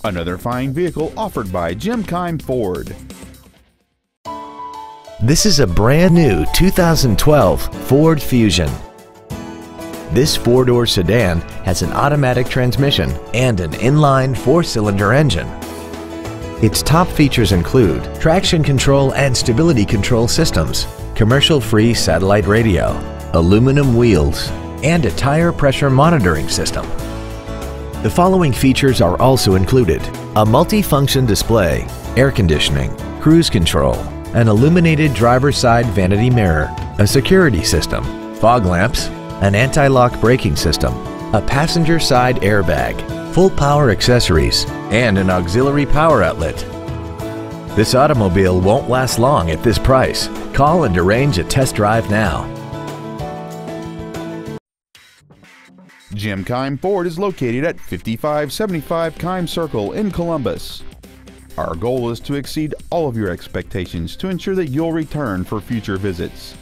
Another fine vehicle offered by Jim Keim Ford. This is a brand new 2012 Ford Fusion. This four-door sedan has an automatic transmission and an inline four-cylinder engine. Its top features include traction control and stability control systems, commercial-free satellite radio, aluminum wheels, and a tire pressure monitoring system. The following features are also included: a multi-function display, air conditioning, cruise control, an illuminated driver's side vanity mirror, a security system, fog lamps, an anti-lock braking system, a passenger side airbag, full power accessories, and an auxiliary power outlet. This automobile won't last long at this price. Call and arrange a test drive now. Jim Keim Ford is located at 5575 Keim Circle in Columbus. Our goal is to exceed all of your expectations to ensure that you'll return for future visits.